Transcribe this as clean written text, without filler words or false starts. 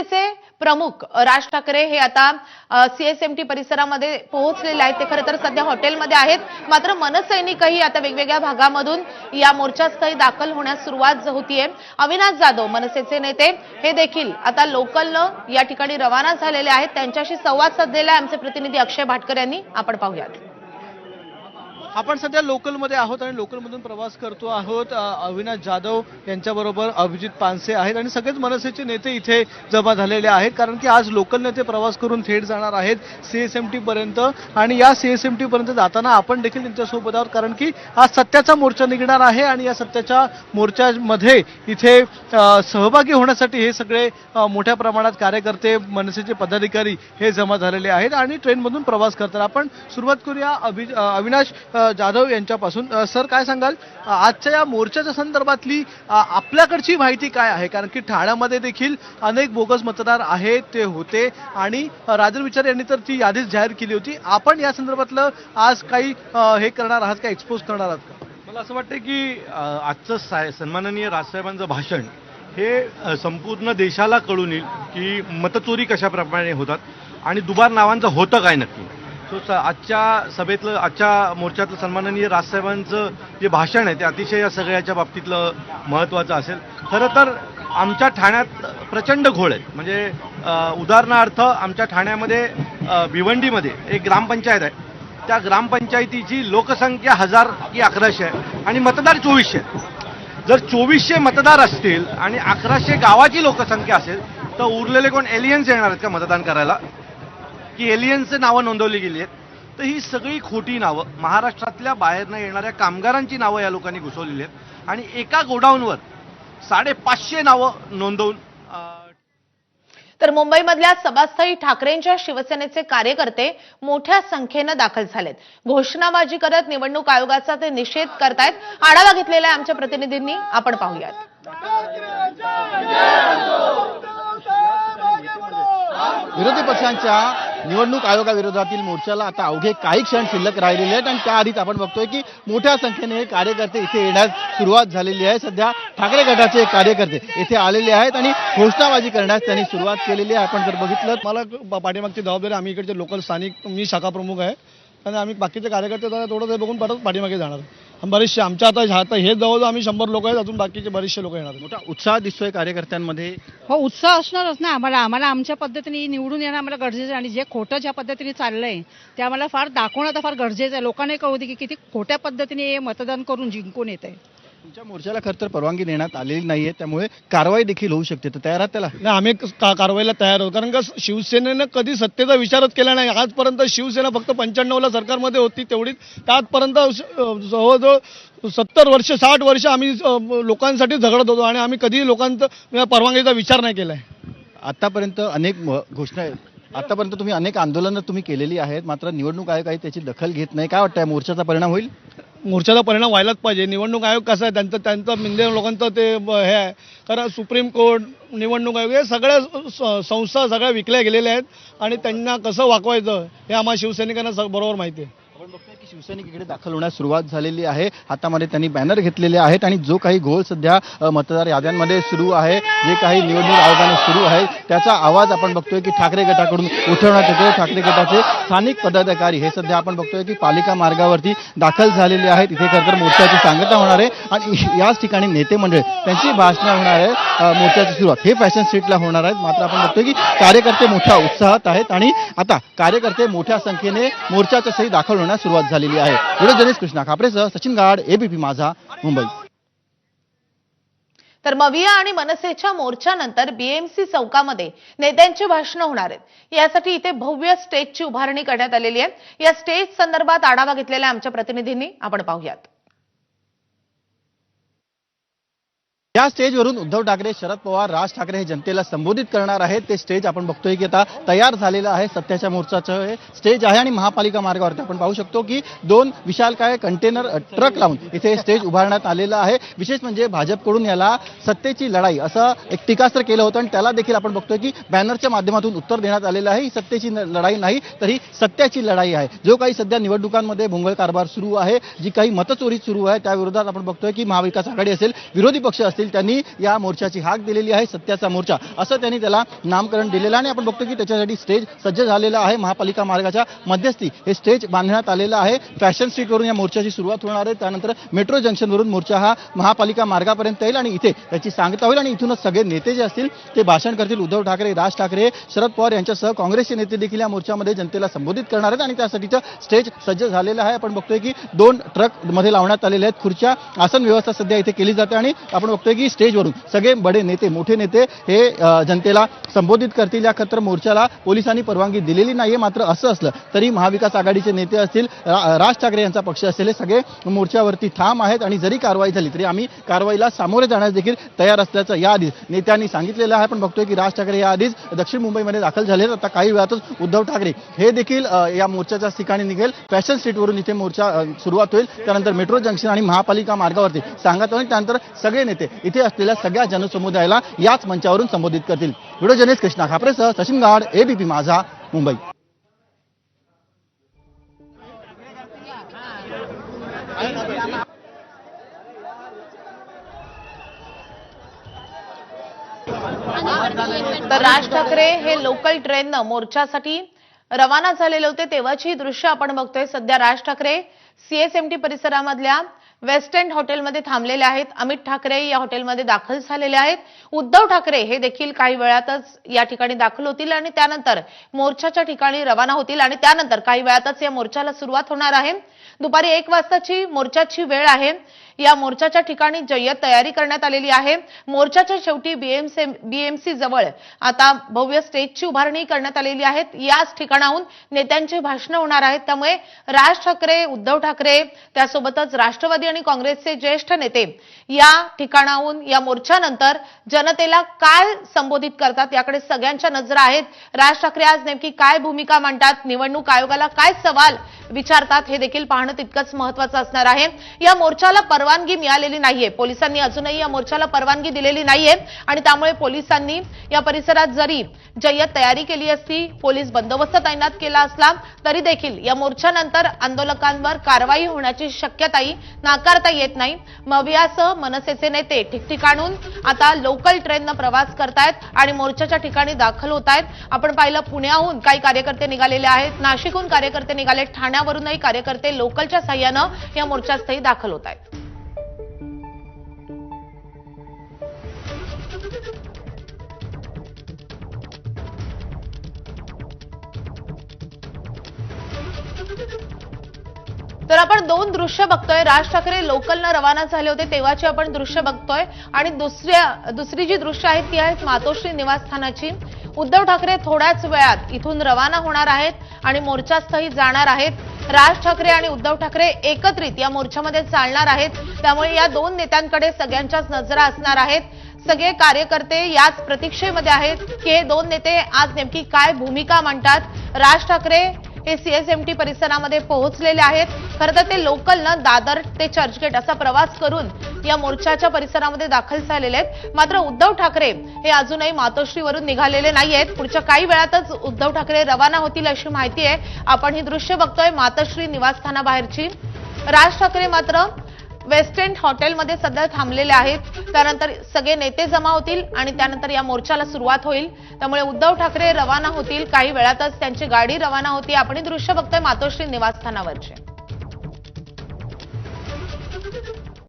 मनसेचे प्रमुख राज ठाकरे हे आता सीएसएमटी परिसरामध्ये पोहोचलेले आहेत। ते खरं तर सध्या हॉटेलमध्ये आहेत, मात्र मनसैनिकही आता वेगवेगळ्या भागामधून या मोर्चास्थळी दाखल होण्यास सुरुवात होतीये। अविनाश जाधव मनसेचे नेते हे देखील आता लोकलनं या ठिकाणी रवाना झालेले आहेत। त्यांच्याशी संवाद साधलेला आहे आमचे प्रतिनिधी अक्षय भाटकर यांनी। आपण पाहूयात। आपण सध्या लोकलमध्ये आहोत आणि लोकलमधून प्रवास करतो आहोत। अविनाश जाधव यांच्याबरोबर अभिजित पानसे आहेत आणि सगळेच मनसेचे नेते इथे जमा झालेले आहेत, कारण की आज लोकल नेते प्रवास करून थेट जाणार आहेत सीएसएमटी पर्यंत। आणि या सीएसएमटी पर्यंत जाताना आपण देखील त्यांच्यासोबत आहोत, कारण की आज सत्याचा मोर्चा निघणार आहे आणि या सत्याच्या मोर्चामध्ये इथे सहभागी होण्यासाठी हे सगळे मोठ्या प्रमाणात कार्यकर्ते मनसेचे पदाधिकारी हे जमा झालेले आहेत आणि ट्रेनमधून प्रवास करतात। आपण सुरुवात करूया अविनाश जाधव यांच्यापासून। सर, काय सांगाल आजच्या या मोर्चाच्या संदर्भातली आपल्याकडची माहिती काय आहे? कारण की ठाण्यामध्ये देखील अनेक बोगस मतदार आहेत, ते होते आणि राजन विचारे यांनी तर ती यादीच जाहीर केली होती। आपण या संदर्भातलं आज काही हे करणार आहात का, एक्सपोज करणार आहात का? मला असं वाटतं की आजचं सन्माननीय राजसाहेबांचं भाषण हे संपूर्ण देशाला कळून येईल की मतचोरी कशाप्रमाणे होतात आणि दुबार नावांचं होतं काय नक्की। आजच्या सभेतलं, आजच्या मोर्चातलं सन्माननीय राजसाहेबांचं जे भाषण आहे ते अतिशय या सगळ्याच्या बाबतीतलं महत्त्वाचं असेल। खरं तर आमच्या ठाण्यात प्रचंड घोळ आहे। म्हणजे उदाहरणार्थ आमच्या ठाण्यामध्ये भिवंडीमध्ये एक ग्रामपंचायत आहे, त्या ग्रामपंचायतीची लोकसंख्या 1000 की 1100 आहे आणि मतदार 2400 आहेत। जर 2400 मतदार असतील आणि 1100 गावाची लोकसंख्या असेल तर उरलेले कोण एलियन्स येणार आहेत का मतदान करायला, की एलियन्सचे नावं नोंदवली गेली आहेत? तर ही सगळी खोटी नावं, महाराष्ट्रातल्या बाहेरनं येणाऱ्या कामगारांची नावं या लोकांनी घुसवलेली आहेत आणि एका गोडाऊनवर 550 नावं नोंदवून। तर मुंबईमधल्या सभास्थळी ठाकरेंच्या शिवसेनेचे कार्यकर्ते मोठ्या संख्येनं दाखल झालेत। घोषणाबाजी करत निवडणूक आयोगाचा ते निषेध करतायत। आढावा घेतलेला आहे आमच्या प्रतिनिधींनी। आपण पाहूयात। विरोधी पक्षांच्या निवडणूक आयोगाविरोधातील मोर्चाला आता अवघे काही क्षण शिल्लक राहिलेले आहेत आणि त्याआधीच आपण बघतोय की मोठ्या संख्येने कार्यकर्ते इथे येण्यास सुरुवात झालेली आहे। सध्या ठाकरे गटाचे कार्यकर्ते इथे आलेले आहेत आणि घोषणाबाजी करण्यास त्यांनी सुरुवात केलेली आहे। आपण जर बघितलं, मला पाठीमागची जबाबदारी, आम्ही इकडचे लोकल स्थानिक, मी शाखा प्रमुख आहे आणि आम्ही बाकीचे कार्यकर्ते थोडं ते बघून परत पाठीमागे जाणार। बरेचसे आमच्या आता हे जवळ आम्ही 100 लोक आहेत, अजून बाकीचे बरेचसे लोक येणार। मोठा उत्साह दिसतोय कार्यकर्त्यांमध्ये। हो, उत्साह असणारच ना। आम्हाला आमच्या पद्धतीने निवडून येणं आम्हाला गरजेचं आहे आणि जे खोटं ज्या पद्धतीने चाललंय ते आम्हाला फार दाखवणं तर फार गरजेचं आहे। लोकांना कळू दे की किती खोट्या पद्धतीने मतदान करून जिंकून येत आहे। तुमच्या मोर्चाला खरं तर परवानगी देण्यात आलेली नाहीये, त्यामुळे कारवाई देखील होऊ शकते। तर तयार आहात त्याला? नाही, आम्ही कारवाईला तयार आहोत, कारण का शिवसेनेनं कधी सत्तेचा विचारच केला नाही। आजपर्यंत शिवसेना फक्त 95ला सरकारमध्ये होती, तेवढीच आजपर्यंत जवळजवळ 70 वर्ष 60 वर्ष आम्ही लोकांसाठी झगडत होतो आणि आम्ही कधी लोकांचा परवानगीचा विचार नाही केलाय। आतापर्यंत अनेक घोषणा, आतापर्यंत तुम्ही अनेक आंदोलनं तुम्ही केलेली आहेत, मात्र निवडणूक आयोग काही त्याची दखल घेत नाही। काय वाटतंय, मोर्चाचा परिणाम होईल? मोर्चाचा परिणाम व्हायलाच पाहिजे। निवडणूक आयोग कसा आहे, त्यांचं मिंदे लोकांचं ते हे आहे, कारण सुप्रीम कोर्ट, निवडणूक आयोग हे सगळ्या संस्था सगळ्या विकल्या गेलेल्या आहेत आणि त्यांना कसं वाकवायचं हे आम्हाला शिवसैनिकांना बरोबर माहिती आहे। आपण बघतोय की शिवसैनिक इकडे दाखल होण्यास सुरुवात झालेली आहे। हातामध्ये त्यांनी बॅनर घेतलेले आहेत आणि जो काही घोळ सध्या मतदार याद्यांमध्ये सुरू आहे, जे काही निवडणूक आयोगाने सुरू आहे, त्याचा आवाज आपण बघतोय की ठाकरे गटाकडून उठवण्यात येतो। ठाकरे गटाचे स्थानिक पदाधिकारी हे सध्या आपण बघतोय की पालिका मार्गावरती दाखल झालेले आहेत। इथे खरं तर मोर्चाची सांगता होणार आहे आणि याच ठिकाणी नेते मंडळ त्यांची भाषणं होणार आहे। मोर्चाची सुरुवात हे फॅशन स्ट्रीटला होणार आहे, मात्र आपण बघतोय की कार्यकर्ते मोठ्या उत्साहात आहेत आणि आता कार्यकर्ते मोठ्या संख्येने मोर्चाच्या सही दाखल होण्यास सुरुवात झालेली आहे। व्हिडिओ जर्नलिस्ट कृष्णा खापरेसह सचिन गाड, एबीपी माझा, मुंबई। तर मविया आणि मनसेच्या मोर्चानंतर बीएमसी चौकामध्ये नेत्यांची भाषणं होणार आहेत। यासाठी इथे भव्य स्टेजची उभारणी करण्यात आलेली आहे। या स्टेज संदर्भात आढावा घेतलेला आमच्या प्रतिनिधींनी। आपण पाहूयात। या स्टेजवरून उद्धव ठाकरे, शरद पवार, राज ठाकरे हे जनतेला संबोधित करणार आहेत। ते स्टेज आपण बघतोय की आता तयार झालेलं आहे। सत्याच्या मोर्चाचं हे स्टेज आहे आणि महापालिका मार्गावरती आपण पाहू शकतो की 2 विशालकाय कंटेनर ट्रक लावून इथे स्टेज उभारण्यात आलेलं आहे। विशेष म्हणजे भाजपकडून याला सत्तेची लढाई असं एक टीकास्त्र केलं होतं आणि त्याला देखील आपण बघतोय की बॅनरच्या माध्यमातून उत्तर देण्यात आलेलं आहे। ही सत्तेची लढाई नाही तर ही सत्याची लढाई आहे। जो काही सध्या निवडणुकांमध्ये भोंगळ कारभार सुरू आहे, जी काही मतचोरी सुरू आहे, त्या विरोधात आपण बघतोय की महाविकास आघाडी असेल, विरोधी पक्ष असतील, असतील त्यांनी या मोर्चाची हाक दिलेली आहे, सत्याचा मोर्चा असं त्यांनी त्याला नामकरण दिलेलं आहे. आणि आपण बघतो की त्याच्यासाठी स्टेज सज्ज झालेलं आहे. महापालिका मार्गाच्या मध्यस्थी हे स्टेज बांधण्यात आलेलं आहे. फॅशन स्ट्रीटवरून या मोर्चाची सुरुवात होणार आहे. त्यानंतर मेट्रो जंक्शनवरून मोर्चा हा महापालिका मार्गापर्यंत येईल आणि इथे त्याची सांगता होईल आणि इथूनच सगळे नेते जे असतील ते भाषण करतील. उद्धव ठाकरे, राज ठाकरे, शरद पवार यांच्यासह काँग्रेसचे नेते देखील या मोर्चामध्ये जनतेला संबोधित करणार आहेत आणि त्यासाठीचं स्टेज सज्ज झालेलं आहे. आपण बघतोय की 2 ट्रक मध्ये लावण्यात आलेले आहेत. खुर्च्या, आसन व्यवस्था सध्या इथे केली जाते आणि आपण बघतोय की स्टेजवरून सगळे बडे नेते, मोठे नेते हे जनतेला संबोधित करतील. या खतर मोर्चाला पोलिसांनी परवानगी दिलेली नाहीये. मात्र असं असलं तरी महाविकास आघाडीचे नेते असतील, राज ठाकरे यांचा पक्ष असेल, हे सगळे मोर्चावरती ठाम आहेत आणि जरी कारवाई झाली तरी आम्ही कारवाईला सामोरे जाण्यास देखील तयार असल्याचं याआधीच नेत्यांनी सांगितलेलं आहे. आपण बघतोय की राज ठाकरे याआधीच दक्षिण मुंबईमध्ये दाखल झाले आहेत. आता काही वेळातच उद्धव ठाकरे हे देखील या मोर्चाच्या ठिकाणी निघेल. फॅशन स्ट्रीटवरून इथे मोर्चा सुरुवात होईल. त्यानंतर मेट्रो जंक्शन आणि महापालिका मार्गावरती सांगत होईल. त्यानंतर सगळे नेते इथे असलेल्या सगळ्या जनसमुदायाला याच मंचावरून संबोधित करतील. व्हिडिओ जर्नलिस्ट कृष्णा खापरेसह सचिन गाड, एबीपी माझा, मुंबई. तर राज ठाकरे हे लोकल ट्रेननं मोर्चासाठी रवाना झालेले होते तेव्हाची दृश्य आपण बघतोय. सध्या Raj Thackeray CSMT परिसरामधल्या waste end हॉटेलमध्ये थांबलेले आहेत. अमित ठाकरे या हॉटेलमध्ये दाखल झालेले आहेत. उद्धव ठाकरे हे देखील काही वेळातच या ठिकाणी दाखल होतील आणि त्यानंतर मोर्चाच्या ठिकाणी रवाना होतील आणि त्यानंतर काही वेळातच या मोर्चाला सुरुवात होणार आहे. दुपारी 1 वाजताची मोर्चाची वेळ आहे. या मोर्चाच्या ठिकाणी जय्यत तयारी करण्यात आलेली आहे. मोर्चाच्या शेवटी बीएमसी जवळ आता भव्य स्टेजची उभारणी करण्यात आलेली आहे. याच ठिकाणाहून नेत्यांची भाषणं होणार आहेत. त्यामुळे राज ठाकरे, उद्धव ठाकरे, त्यासोबतच राष्ट्रवादी आणि काँग्रेसचे ज्येष्ठ नेते या ठिकाणाहून या मोर्चानंतर जनतेला काय संबोधित करतात याकडे सगळ्यांच्या नजरा आहेत. राज ठाकरे आज नेमकी काय भूमिका मांडतात, निवडणूक आयोगाला काय सवाल विचारतात हे देखील पाहणं तितकंच महत्त्वाचं असणार आहे. या मोर्चाला परवानगी मिळालेली नाहीये. पोलिसांनी अजूनही या मोर्चाला परवानगी दिलेली नाहीये आणि त्यामुळे पोलिसांनी या परिसरात जरी जय्यत तयारी केली असती, पोलीस बंदोबस्त तैनात केला असला तरी देखील या मोर्चानंतर आंदोलकांवर कारवाई होण्याची शक्यताही नाकारता येत नाही. मवियासह मनसेचे नेते ठिकठिकाणून आता लोकल ट्रेननं प्रवास करतायत आणि मोर्चाच्या ठिकाणी दाखल होत आहेत. आपण पाहिलं पुण्याहून काही कार्यकर्ते निघालेले आहेत, नाशिकहून कार्यकर्ते निघाले, ठाण्यावरूनही कार्यकर्ते लोकलच्या साह्यानं या मोर्चास्थळी दाखल होत आहेत. तर आपण 2 दृश्य बघतोय. राज ठाकरे लोकलनं रवाना झाले होते तेव्हाची आपण दृश्य बघतोय आणि दुसरी जी दृश्य आहेत ती आहेत मातोश्री निवासस्थानाची. उद्धव ठाकरे थोड्याच वेळात इथून रवाना होणार आहेत आणि मोर्चास्थळी जाणार आहेत. राज ठाकरे आणि उद्धव ठाकरे एकत्रित या मोर्चामध्ये चालणार आहेत. त्यामुळे या 2 नेत्यांकडे सगळ्यांच्याच नजरा असणार आहेत. सगळे कार्यकर्ते याच प्रतीक्षेमध्ये आहेत की हे 2 नेते आज नेमकी काय भूमिका मांडतात. राज ठाकरे हे सीएसएमटी परिसरामध्ये पोहोचलेले आहेत. खरं तर ते लोकलनं दादर ते चर्चगेट असा प्रवास करून या मोर्चाच्या परिसरामध्ये दाखल झालेले आहेत. मात्र उद्धव ठाकरे हे अजूनही मातोश्रीवरून निघालेले नाहीयेत. पुढच्या काही वेळातच उद्धव ठाकरे रवाना होतील अशी माहिती आहे. आपण ही दृश्य बघतोय मातोश्री निवासस्थानाबाहेरची. राज ठाकरे मात्र वेस्ट एंड हॉटेलमध्ये सध्या थांबलेले आहेत. त्यानंतर सगळे नेते जमा होतील आणि त्यानंतर या मोर्चाला सुरुवात होईल. त्यामुळे उद्धव ठाकरे रवाना होतील. काही वेळातच त्यांची गाडी रवाना होती. आपण हे दृश्य बघतोय मातोश्री निवासस्थानावरचे.